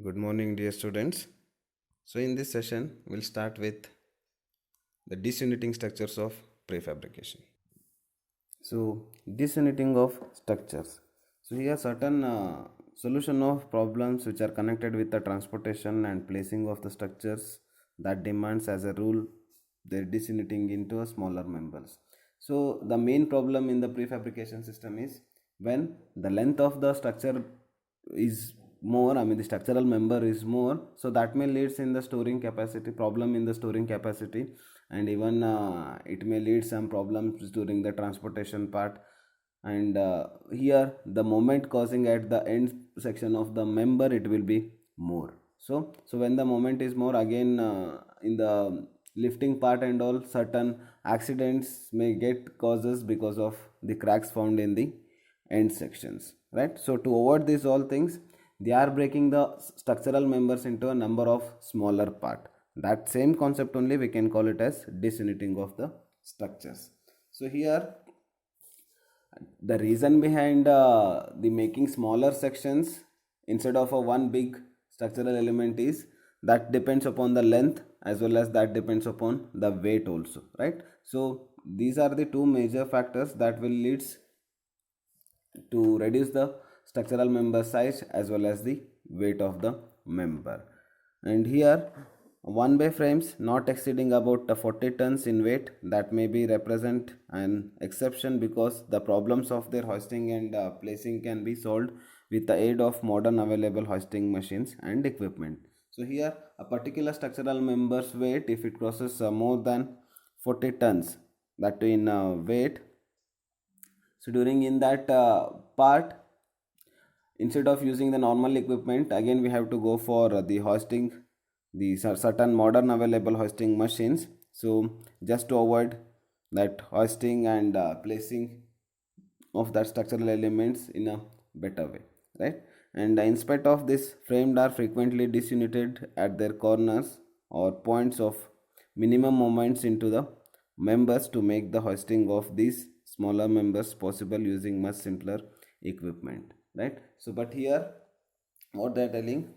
Good morning, dear students. So, in this session, we'll start with the disuniting structures of prefabrication. So, disuniting of structures. So, here certain solution of problems which are connected with the transportation and placing of the structures that demands as a rule their disuniting into a smaller members. So, the main problem in the prefabrication system is when the length of the structure is more, the structural member is more, so that may leads in the storing capacity problem in the storing capacity, and even it may lead some problems during the transportation part. And here the moment causing at the end section of the member, it will be more. So when the moment is more, again in the lifting part and all, certain accidents may get causes because of the cracks found in the end sections, right? So to avoid these all things, they are breaking the structural members into a number of smaller part. That same concept only we can call it as disuniting of the structures. So here the reason behind the making smaller sections instead of a one big structural element is that depends upon the length as well as that depends upon the weight also, right? So these are the two major factors that will leads to reduce the structural member size as well as the weight of the member. And here one bay frames not exceeding about 40 tons in weight, that may be represent an exception because the problems of their hoisting and placing can be solved with the aid of modern available hoisting machines and equipment. So here a particular structural member's weight, if it crosses more than 40 tons, that in weight, so during in that part, instead of using the normal equipment, again we have to go for the hoisting, the certain modern available hoisting machines. So just to avoid that hoisting and placing of that structural elements in a better way, right? And in spite of this, framed are frequently disunited at their corners or points of minimum moments into the members to make the hoisting of these smaller members possible using much simpler equipment, right? So but here what they are telling,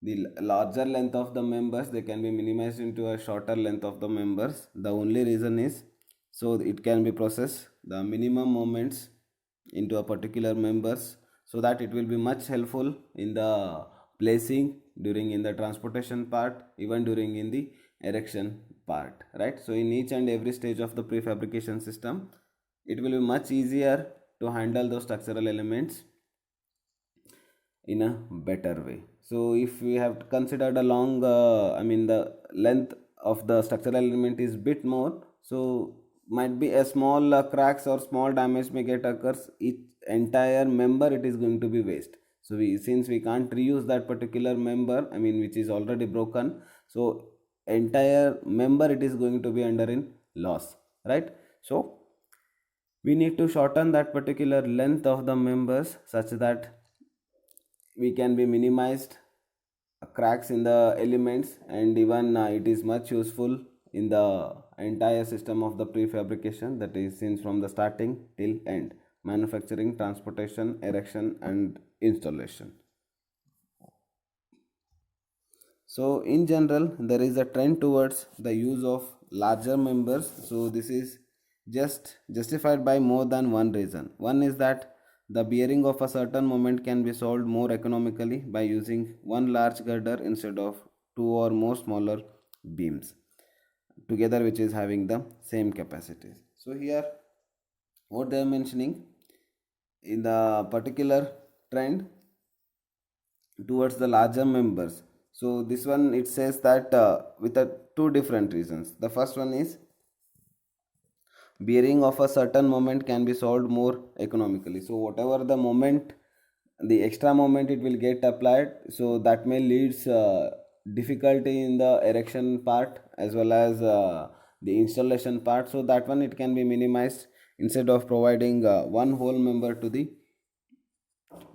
the larger length of the members, they can be minimized into a shorter length of the members. The only reason is so it can be processed the minimum moments into a particular members, so that it will be much helpful in the placing during in the transportation part, even during in the erection part, right? So in each and every stage of the prefabrication system, it will be much easier to handle those structural elements in a better way. So if we have considered a long the length of the structural element is bit more, so might be a small cracks or small damage may get occurs, each entire member it is going to be waste. So we, since we can't reuse that particular member, which is already broken, so entire member it is going to be under in loss, right? So we need to shorten that particular length of the members such that we can be minimized cracks in the elements, and even it is much useful in the entire system of the prefabrication, that is since from the starting till end, manufacturing, transportation, erection and installation. So in general there is a trend towards the use of larger members. So this is just justified by more than one reason. One is that the bearing of a certain moment can be solved more economically by using one large girder instead of two or more smaller beams together which is having the same capacities. So here what they are mentioning in the particular trend towards the larger members. So this one it says that with two different reasons. The first one is bearing of a certain moment can be solved more economically. So whatever the moment, the extra moment it will get applied, so that may leads difficulty in the erection part as well as the installation part. So that one it can be minimized instead of providing one whole member to the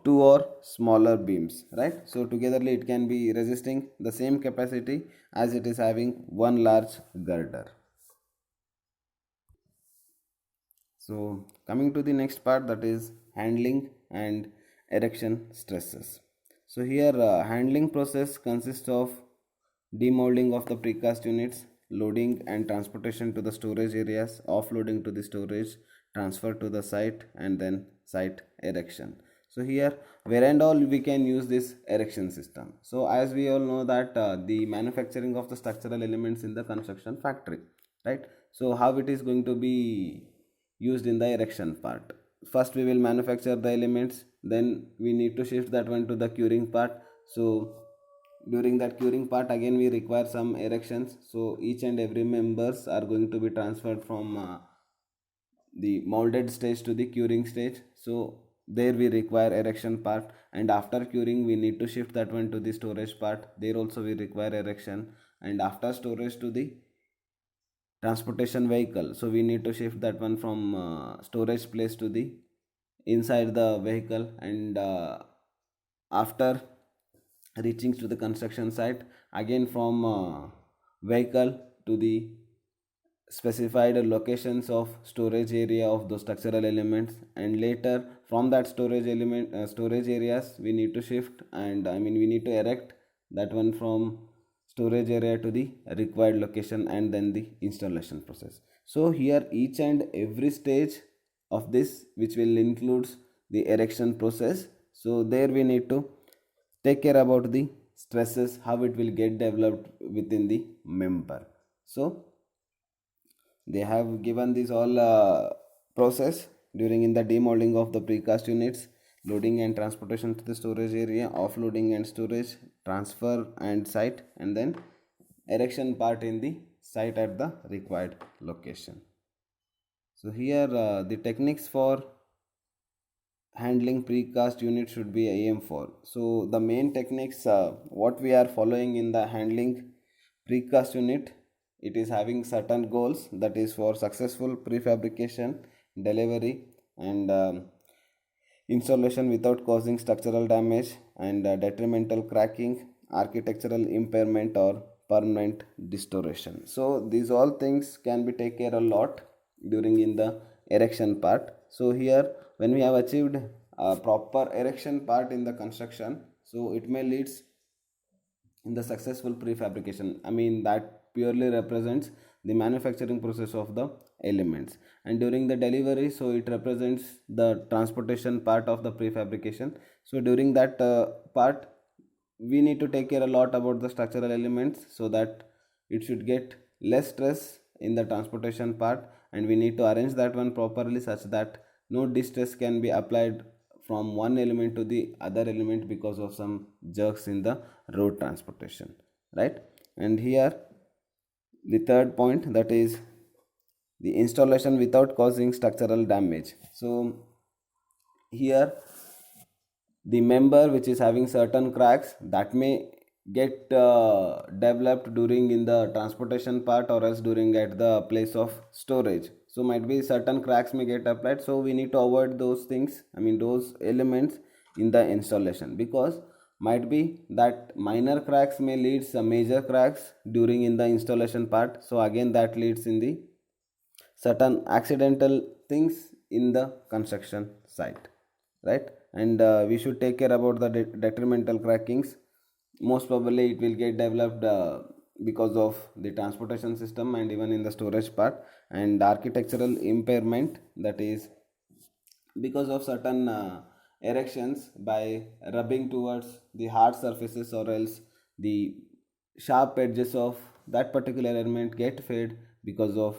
two or smaller beams, right? So togetherly it can be resisting the same capacity as it is having one large girder. So coming to the next part, that is handling and erection stresses. So here handling process consists of demolding of the precast units, loading and transportation to the storage areas, offloading to the storage, transfer to the site, and then site erection. So here where and all we can use this erection system. So as we all know that the manufacturing of the structural elements in the construction factory, right? So how it is going to be used in the erection part? First we will manufacture the elements, then we need to shift that one to the curing part. So during that curing part again we require some erections, so each and every members are going to be transferred from the molded stage to the curing stage. So there we require erection part, and after curing we need to shift that one to the storage part. There also we require erection, and after storage to the transportation vehicle, so we need to shift that one from storage place to the inside the vehicle, and after reaching to the construction site, again from vehicle to the specified locations of storage area of those structural elements, and later from that storage areas we need to shift, and we need to erect that one from storage area to the required location, and then the installation process. So here each and every stage of this which will includes the erection process, so there we need to take care about the stresses, how it will get developed within the member. So they have given this all process during in the demolding of the precast units, loading and transportation to the storage area, offloading and storage, transfer and site, and then erection part in the site at the required location. So here the techniques for handling precast unit should be aim for. So the main techniques what we are following in the handling precast unit, it is having certain goals, that is for successful prefabrication, delivery, and installation without causing structural damage and detrimental cracking, architectural impairment, or permanent distortion. So these all things can be take care a lot during in the erection part. So here when we have achieved a proper erection part in the construction, so it may leads in the successful prefabrication. That purely represents the manufacturing process of the elements, and during the delivery, so it represents the transportation part of the prefabrication. So during that part we need to take care a lot about the structural elements, so that it should get less stress in the transportation part, and we need to arrange that one properly such that no distress can be applied from one element to the other element because of some jerks in the road transportation, right? And here the third point, that is the installation without causing structural damage. So here the member which is having certain cracks that may get developed during in the transportation part, or else during at the place of storage. So might be certain cracks may get applied, so we need to avoid those things, those elements in the installation, because might be that minor cracks may lead some major cracks during in the installation part. So again that leads in the certain accidental things in the construction site, right? And we should take care about the detrimental crackings. Most probably it will get developed because of the transportation system and even in the storage part, and architectural impairment, that is because of certain erections by rubbing towards the hard surfaces, or else the sharp edges of that particular element get fade because of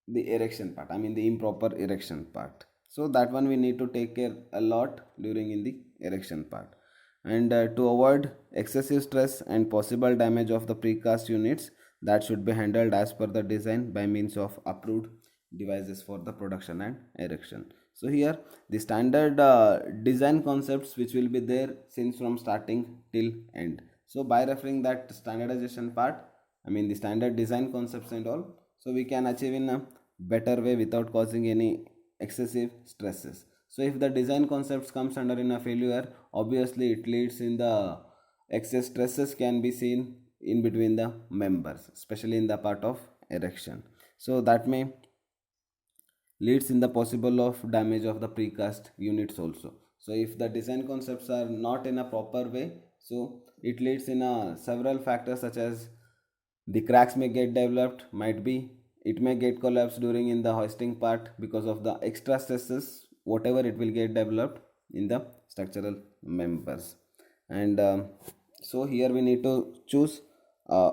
the erection part, the improper erection part. So that one we need to take care a lot during in the erection part. And to avoid excessive stress and possible damage of the precast units, that should be handled as per the design by means of approved devices for the production and erection. So here the standard design concepts which will be there since from starting till end. So by referring that standardization part, the standard design concepts and all, so we can achieve in a better way without causing any excessive stresses. So if the design concepts comes under in a failure, obviously it leads in the excess stresses can be seen in between the members, especially in the part of erection. So that may leads in the possible of damage of the precast units also. So if the design concepts are not in a proper way, so it leads in a several factors, such as the cracks may get developed, might be it may get collapsed during in the hoisting part because of the extra stresses whatever it will get developed in the structural members. And so here we need to choose a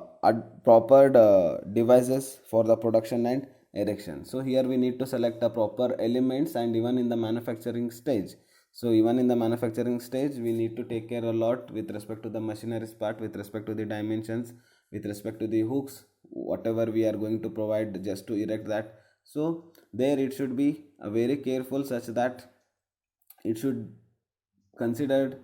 proper devices for the production and erection. So here we need to select the proper elements, and even in the manufacturing stage, so even in the manufacturing stage we need to take care a lot with respect to the machineries part, with respect to the dimensions, with respect to the hooks, whatever we are going to provide just to erect that. So there it should be very careful, such that it should considered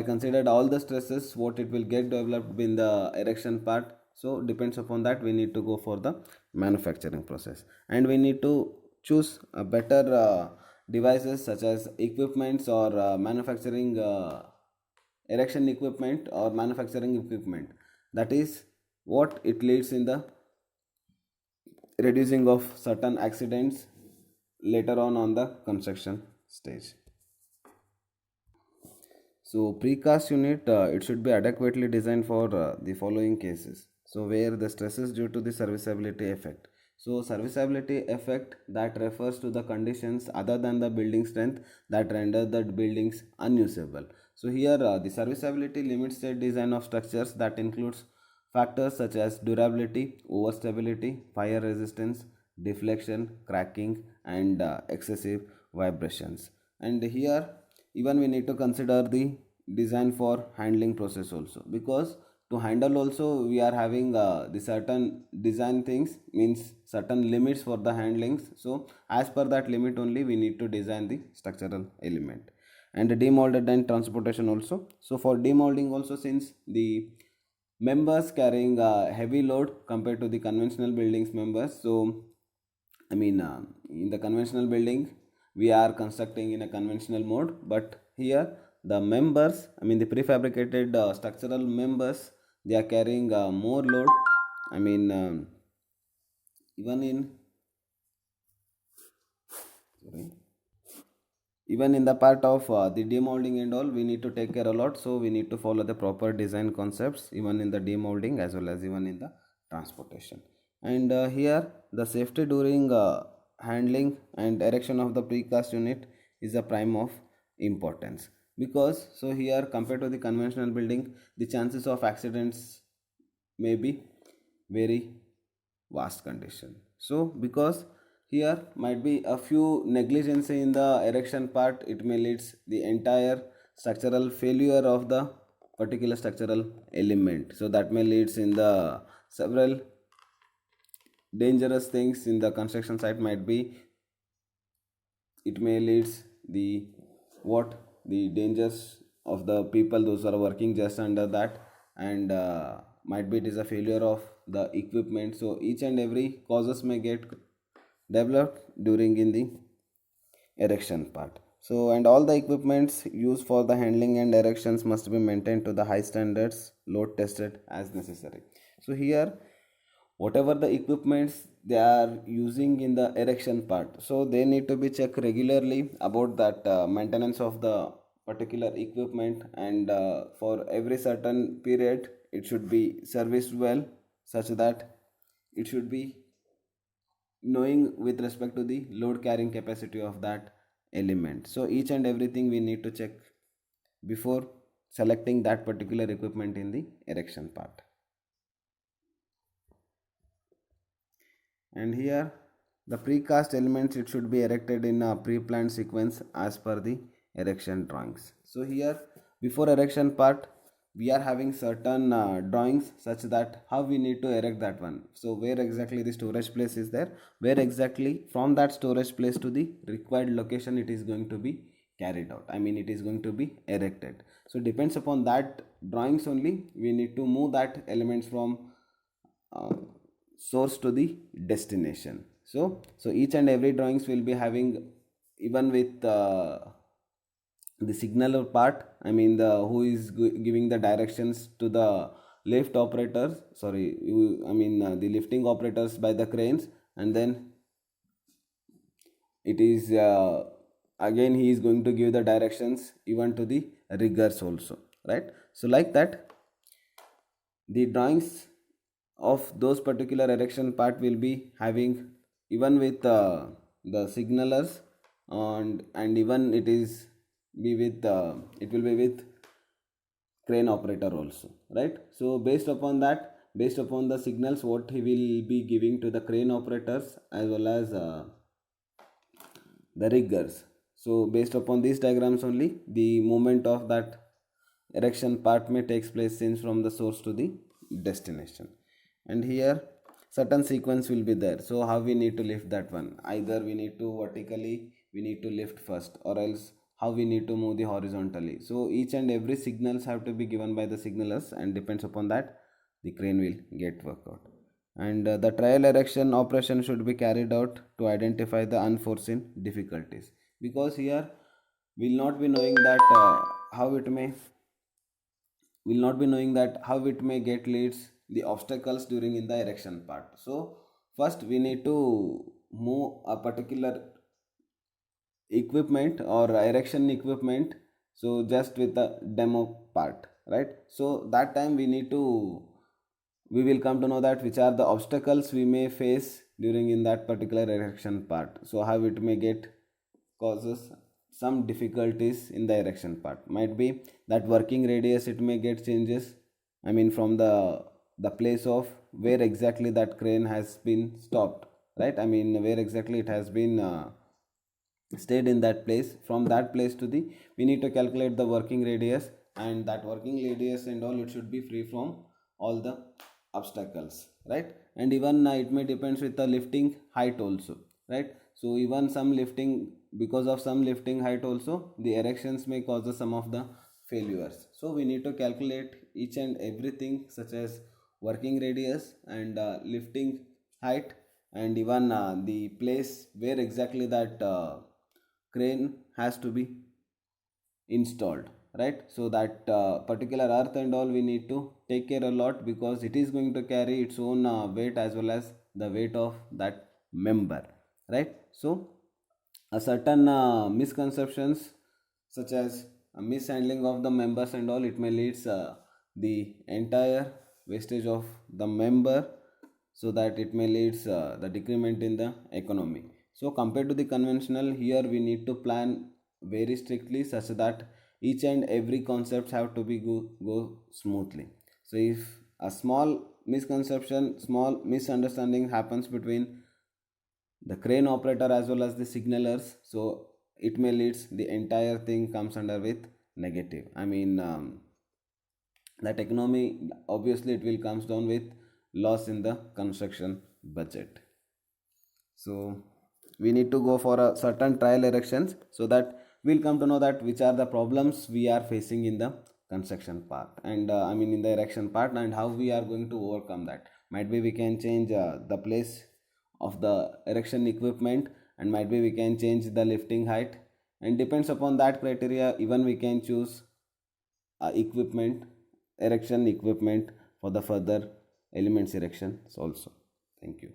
considered all the stresses what it will get developed in the erection part. So depends upon that we need to go for the manufacturing process, and we need to choose a better devices, such as equipments or manufacturing erection equipment or manufacturing equipment. That is what it leads in the reducing of certain accidents later on the construction stage. So precast unit, it should be adequately designed for the following cases. So where the stress is due to the serviceability effect. So serviceability effect that refers to the conditions other than the building strength that render the buildings unusable. So here the serviceability limits the design of structures that includes factors such as durability, overstability, fire resistance, deflection, cracking, and excessive vibrations. And here even we need to consider the design for handling process also, because to handle also we are having the certain design things, means certain limits for the handlings. So as per that limit only we need to design the structural element. And the demolded and transportation also. So for demolding also, since the members carrying a heavy load compared to the conventional buildings members, so in the conventional building we are constructing in a conventional mode, but here the members, the prefabricated structural members, they are carrying more load. I mean even in sorry, even in the part of the demolding and all, we need to take care a lot. So we need to follow the proper design concepts even in the demolding as well as even in the transportation. And here the safety during handling and erection of the precast unit is a prime of importance, because so here compared to the conventional building, the chances of accidents may be very vast condition. So because here might be a few negligence in the erection part, it may leads the entire structural failure of the particular structural element. So that may leads in the several dangerous things in the construction site, might be it may leads the what the dangers of the people those are working just under that. And might be it is a failure of the equipment. So each and every causes may get developed during in the erection part. So and all the equipments used for the handling and erections must be maintained to the high standards, load tested as necessary. So here whatever the equipments they are using in the erection part, so they need to be checked regularly about that maintenance of the particular equipment. And for every certain period it should be serviced well, such that it should be knowing with respect to the load carrying capacity of that element. So each and everything we need to check before selecting that particular equipment in the erection part. And here the precast elements, it should be erected in a pre-planned sequence as per the erection drawings. So here before erection part we are having certain drawings, such that how we need to erect that one. So where exactly the storage place is there, where exactly from that storage place to the required location it is going to be carried out, it is going to be erected. So depends upon that drawings only we need to move that elements from uh, source to the destination. So each and every drawings will be having, even with the signal part, the who is giving the directions to the lift operators, sorry, the lifting operators by the cranes. And then it is again he is going to give the directions even to the riggers also, right? So like that, the drawings of those particular erection part will be having even with the signalers, and even it will be with crane operator also, right? So based upon the signals what he will be giving to the crane operators as well as the riggers, so based upon these diagrams only the movement of that erection part may takes place since from the source to the destination. And here certain sequence will be there, so how we need to lift that one, either we need to vertically we need to lift first, or else how we need to move the horizontally. So each and every signals have to be given by the signalers, and depends upon that the crane will get worked out. And the trial erection operation should be carried out to identify the unforeseen difficulties, because here we'll not be knowing that how it may will not be knowing that how it may get leads the obstacles during in the erection part. So first we need to move a particular equipment or erection equipment, so just with the demo part, right? So that time we will come to know that which are the obstacles we may face during in that particular erection part, so how it may get causes some difficulties in the erection part. Might be that working radius it may get changes, I mean from the place of where exactly that crane has been stopped, right? I mean where exactly it has been stayed in that place. From that place to the we need to calculate the working radius, and that working radius and all it should be free from all the obstacles, right? And even it may depends with the lifting height also, right? So even some lifting, because of some lifting height also the erections may cause some of the failures. So we need to calculate each and everything such as working radius and lifting height, and even the place where exactly that crane has to be installed, right? So that particular earth and all we need to take care a lot, because it is going to carry its own weight as well as the weight of that member, right? So a certain misconceptions such as a mishandling of the members and all it may leads the entire wastage of the member, so that it may leads the decrement in the economy. So compared to the conventional, here we need to plan very strictly such that each and every concepts have to be go smoothly. So if a small misconception, small misunderstanding happens between the crane operator as well as the signalers, so it may leads the entire thing comes under with negative, I mean that economy obviously it will comes down with loss in the construction budget. So we need to go for a certain trial erections, so that we'll come to know that which are the problems we are facing in the construction part, and I mean in the erection part, and how we are going to overcome that. Might be we can change the place of the erection equipment, and might be we can change the lifting height, and depends upon that criteria even we can choose equipment erection equipment for the further elements erections also. Thank you.